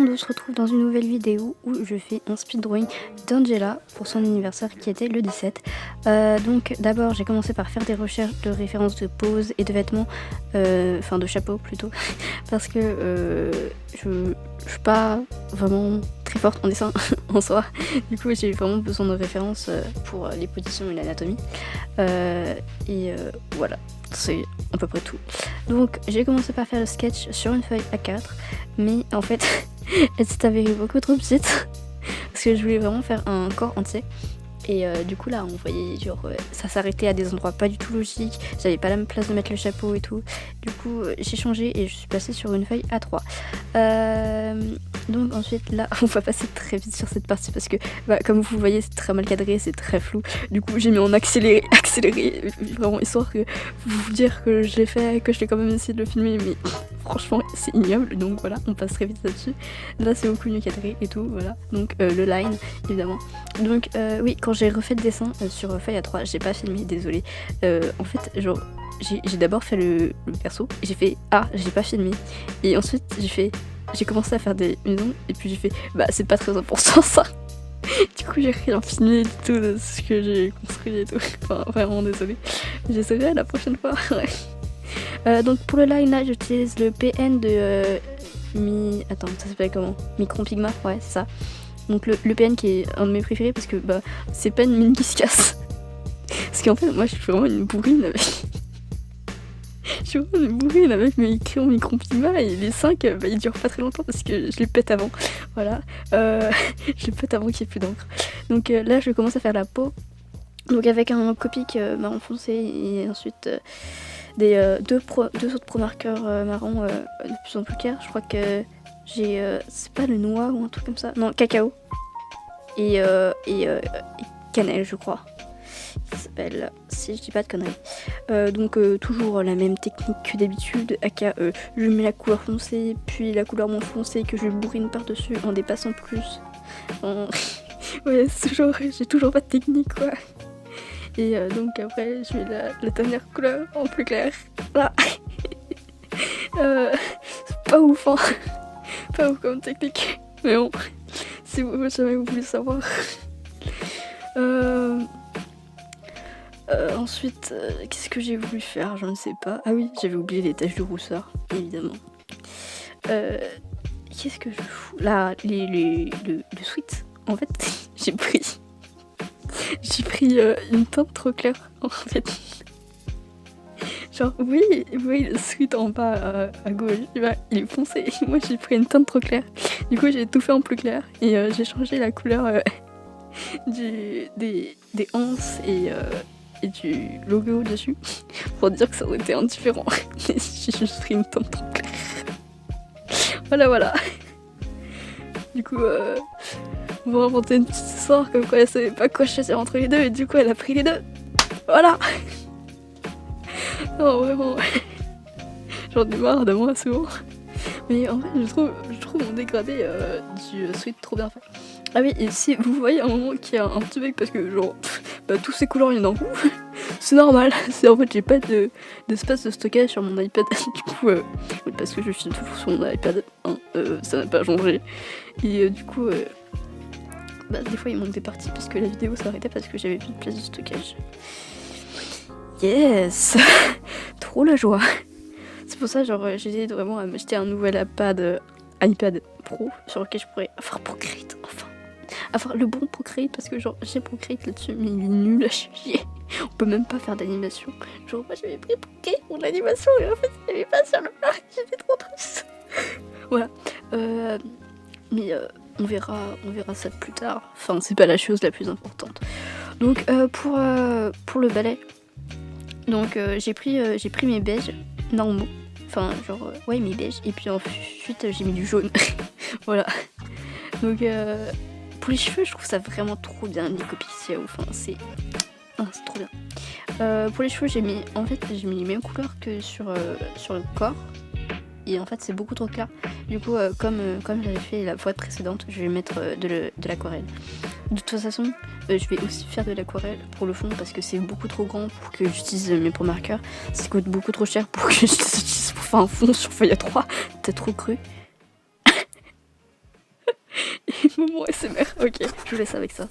monde, on se retrouve dans une nouvelle vidéo où je fais un speed drawing d'Angela pour son anniversaire qui était le 17. Donc d'abord j'ai commencé par faire des recherches de références de poses et de vêtements, enfin de chapeaux plutôt, parce que je suis pas vraiment très forte en dessin en soi. Du coup j'ai vraiment besoin de références pour les positions et l'anatomie. Voilà, c'est à peu près tout. Donc j'ai commencé par faire le sketch sur une feuille A4, mais en fait elle s'est avérée beaucoup trop petite parce que je voulais vraiment faire un corps entier. Et du coup là on voyait genre ça s'arrêtait à des endroits pas du tout logiques, j'avais pas la même place de mettre le chapeau et tout. Du coup j'ai changé et je suis passée sur une feuille A3. Donc ensuite là on va passer très vite sur cette partie parce que comme vous voyez c'est très mal cadré, c'est très flou. Du coup j'ai mis en accéléré vraiment histoire que vous dire que je l'ai fait, que je l'ai quand même essayé de le filmer, mais franchement c'est ignoble. Donc voilà, on passe très vite là-dessus. Là c'est beaucoup mieux cadré et tout, voilà. Donc le line évidemment. Donc oui, quand j'ai refait le dessin sur feuille A3, j'ai pas filmé, désolé. En fait genre j'ai d'abord fait le perso et j'ai fait j'ai pas filmé, et ensuite j'ai commencé à faire des maisons et puis j'ai fait c'est pas très important ça. Du coup j'ai rien filmé du tout de ce que j'ai construit et tout. Enfin vraiment désolé, j'essaierai la prochaine fois. Donc pour le line là j'utilise le PN de attends, ça s'appelle comment, Micron Pigma, ouais c'est ça. Donc le PN qui est un de mes préférés parce que c'est pas une mine qui se casse. Parce qu'en fait moi je suis vraiment une bourrine avec je suis vraiment une bourrine avec mes crayons Micron Pigma, et les 5 ils durent pas très longtemps parce que je les pète avant. Voilà, je les pète avant qu'il y ait plus d'encre. Donc là je commence à faire la peau. Donc avec un Copic marron foncé et ensuite deux autres pro marqueurs marron de plus en plus clairs. Je crois que j'ai c'est pas le noix ou un truc comme ça, non, cacao et cannelle je crois. Ça s'appelle, si je dis pas de conneries. Donc toujours la même technique que d'habitude, aka je mets la couleur foncée puis la couleur moins foncée que je bourrine par dessus en dépassant plus. Ouais, j'ai toujours pas de technique quoi. Et donc après je mets la dernière couleur en plus clair. Là. C'est pas ouf hein. Pas ouf comme technique. Mais bon, si jamais vous voulez savoir. Ensuite, qu'est-ce que j'ai voulu faire? Je ne sais pas. Ah oui, j'avais oublié les taches de rousseur, évidemment. Qu'est-ce que je fous? Là, le sweat. En fait, j'ai pris une teinte trop claire, en fait. Genre, oui, le sweat en bas à gauche, il est foncé. Moi, j'ai pris une teinte trop claire. Du coup, j'ai tout fait en plus clair. Et j'ai changé la couleur des anses et du logo dessus pour dire que ça aurait été indifférent. Mais j'ai juste pris une teinte trop claire. Voilà. Du coup, on va inventer une petite histoire comme quoi elle savait pas quoi choisir entre les deux et du coup elle a pris les deux. Voilà. Non vraiment, j'en ai marre de moi souvent. Mais en fait je trouve mon dégradé du sweat trop bien fait. Ah oui, et si vous voyez un moment qu'il y a un petit bug parce que genre tous ces couleurs il y en a beaucoup, c'est normal. C'est en fait j'ai pas d'espace de stockage sur mon iPad. Du coup parce que je filme toujours sur mon iPad, ça n'a pas changé. Et du coup des fois il manque des parties parce que la vidéo s'arrêtait parce que j'avais plus de place de stockage. Yes. Trop la joie. C'est pour ça genre j'hésite vraiment à m'acheter un nouvel iPad Pro sur lequel je pourrais avoir Procreate, enfin avoir le bon Procreate, parce que genre j'ai Procreate là-dessus mais il est nul à chier. On peut même pas faire d'animation. Genre moi j'avais pris Procreate pour l'animation et en fait il n'y avait pas sur le plat. J'étais trop triste. Voilà. Mais on verra ça plus tard. Enfin c'est pas la chose la plus importante. Donc pour le balai. Donc j'ai pris mes beiges normaux. Enfin genre ouais mes beiges. Et puis ensuite j'ai mis du jaune. Voilà. Donc pour les cheveux je trouve ça vraiment trop bien les Copic. Enfin c'est trop bien. Pour les cheveux j'ai mis les mêmes couleurs que sur le corps. Et en fait c'est beaucoup trop clair. Du coup comme j'avais fait la fois précédente, je vais mettre de l'aquarelle. De toute façon je vais aussi faire de l'aquarelle pour le fond parce que c'est beaucoup trop grand pour que j'utilise mes pots marqueurs. Ça coûte beaucoup trop cher pour que j'utilise pour faire un fond sur feuille A3. T'as trop cru. Moment SMR, ok, je vous laisse avec ça.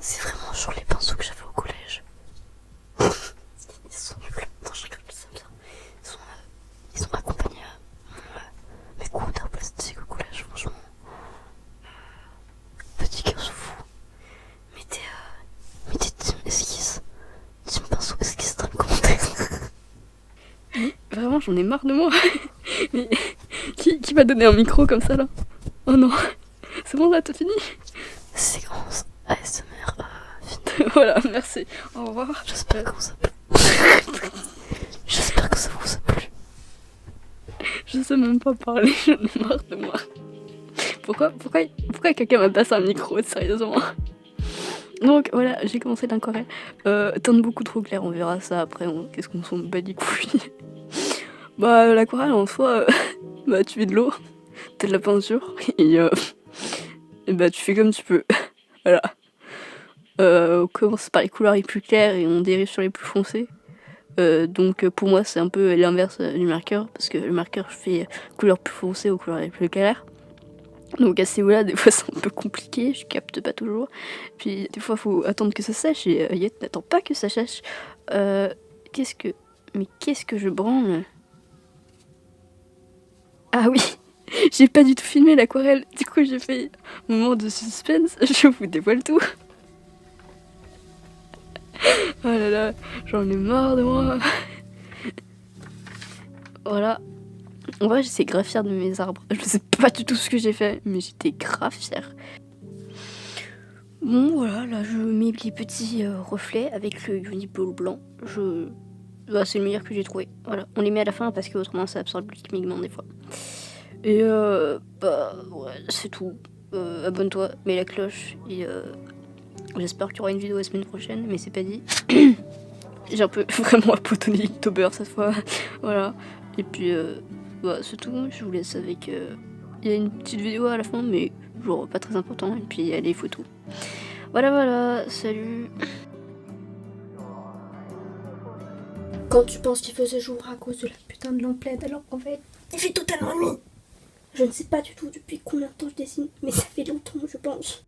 C'est vraiment genre les pinceaux que j'avais au collège. Ils sont nuls. Non, je rigole, ça bien. Ils sont accompagnés à mes cours d'art plastique au collège, franchement. Petit garçon fou. Mettez team esquisse. Team pinceau esquisse dans le commentaire. Vraiment, j'en ai marre de moi. Mais qui m'a donné un micro comme ça là? Oh non. C'est bon là, t'as fini? C'est grand ASMR. Voilà, merci. Au revoir. J'espère que ça plu. J'espère que ça vous a plu. Je sais même pas parler, j'en ai marre de moi. Pourquoi quelqu'un m'a passé un micro, sérieusement? Donc voilà, j'ai commencé l'aquarelle. Teinte beaucoup trop clair, on verra ça après. Qu'est-ce qu'on s'en bat les couilles? Bah, l'aquarelle en soi, bah, tu fais de l'eau, t'as de la peinture, et bah, tu fais comme tu peux. Voilà. On commence par les couleurs les plus claires et on dérive sur les plus foncées. Donc pour moi c'est un peu l'inverse du marqueur, parce que le marqueur fait couleurs plus foncées aux couleurs les plus claires. Donc à ce niveau-là, des fois c'est un peu compliqué, je capte pas toujours. Puis des fois faut attendre que ça sèche et Yet n'attend pas que ça sèche. Qu'est-ce que je branle? Ah oui, j'ai pas du tout filmé l'aquarelle, du coup j'ai fait un moment de suspense, je vous dévoile tout. Oh là là, j'en ai marre de moi. Voilà. En vrai, j'étais grave fière de mes arbres. Je sais pas du tout ce que j'ai fait, mais j'étais grave fière. Bon, voilà, là je mets les petits reflets avec le Uniball blanc. Bah, c'est le meilleur que j'ai trouvé. Voilà, on les met à la fin parce que autrement ça absorbe le pigment des fois. Et bah, ouais, c'est tout. Abonne-toi, mets la cloche et j'espère qu'il y aura une vidéo la semaine prochaine, mais c'est pas dit. J'ai un peu vraiment abandonné Inktober cette fois. Voilà. Et puis, bah, c'est tout. Je vous laisse avec. Il y a une petite vidéo à la fin, mais genre pas très important. Et puis, il y a les photos. Voilà, salut. Quand tu penses qu'il faisait jour à cause de la putain de lampe LED, alors qu'en fait, il fait totalement nuit. Je ne sais pas du tout depuis combien de temps je dessine, mais ça fait longtemps, je pense.